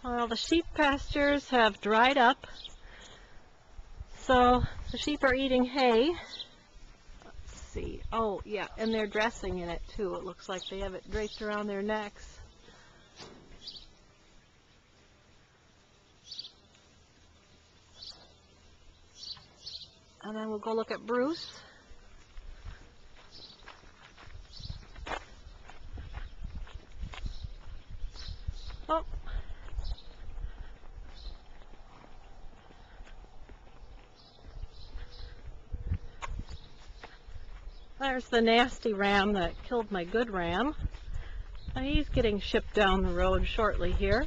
Well, the sheep pastures have dried up, so the sheep are eating hay. Let's see. Oh, yeah, and they're dressing in it too. It looks like they have it draped around their necks. And then we'll go look at Bruce. Oh. There's the nasty ram that killed my good ram. Now he's getting shipped down the road shortly here.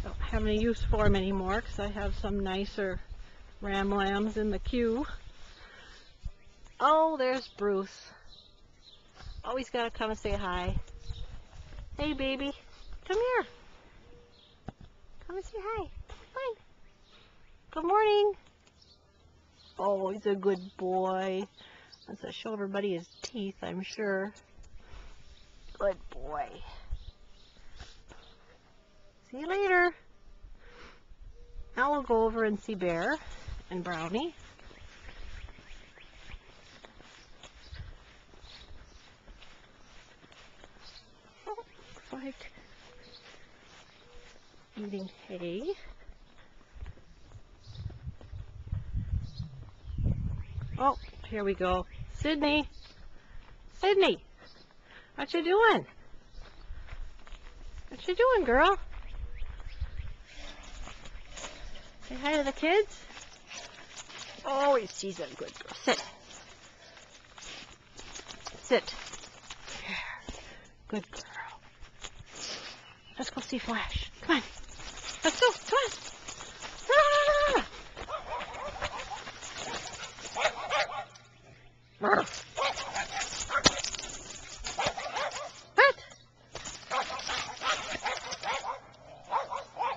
Don't have any use for him anymore because I have some nicer ram lambs in the queue. Oh, there's Bruce. Oh, he's got to come and say hi. Hey, baby. Come here. Come and say hi. Come on. Good morning. Oh, he's a good boy. Wants to show everybody his teeth, I'm sure. Good boy. See you later. Now we'll go over and see Bear and Brownie. Oh, looks like eating hay. Oh, here we go. Sydney. Sydney. What you doing? What you doing, girl? Say hi to the kids. Oh, she's a good girl. Sit. Sit. There. Good girl. Let's go see Flash. Come on. Let's go. Come on. Ah! What?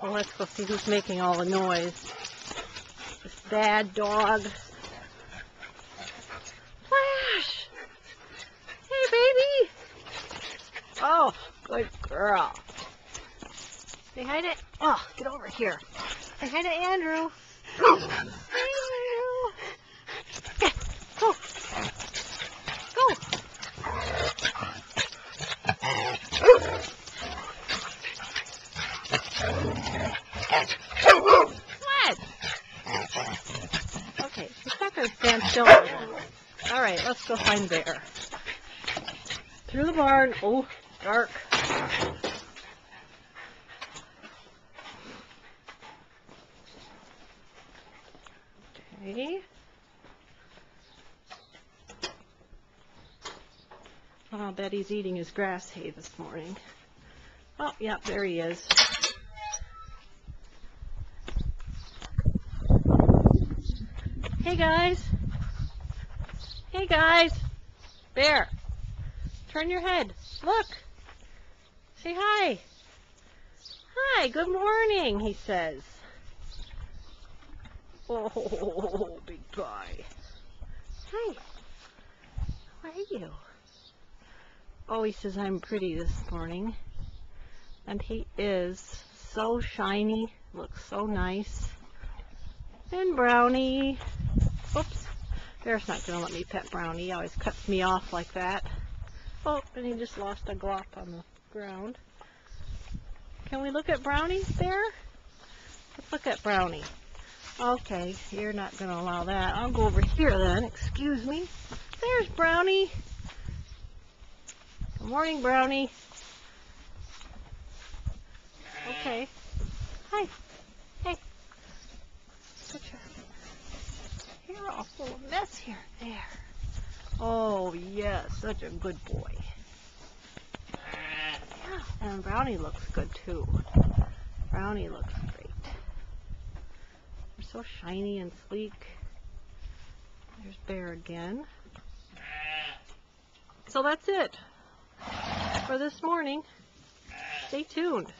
Well, let's go see who's making all the noise. This bad dog. Flash! Hey, baby! Oh, good girl. Say hi to... Oh, get over here. Say hi to Andrew. Hey, Andrew. Yeah, go. Go. What? Okay, she's not going to stand still. All right, let's go find Bear. Through the barn. Oh, dark. Okay. I'll bet he's eating his grass hay this morning. Oh, yeah, there he is. Hey, guys. Hey, guys. Bear, turn your head. Look. Say hi. Hi, good morning, he says. Oh, big guy. Hi. How are you? Oh, he says I'm pretty this morning. And he is so shiny. Looks so nice. And Brownie. Oops. Bear's not going to let me pet Brownie. He always cuts me off like that. Oh, and he just lost a glop on the ground. Can we look at Brownie, Bear? Let's look at Brownie. Okay, you're not going to allow that. I'll go over here then. Excuse me. There's Brownie. Good morning, Brownie. Okay. Hi. Hey. Picture. You're all full of mess here. There. Oh, yes. Such a good boy. Yeah, and Brownie looks good, too. Brownie looks great. They're so shiny and sleek. There's Bear again. So that's it for this morning. Stay tuned.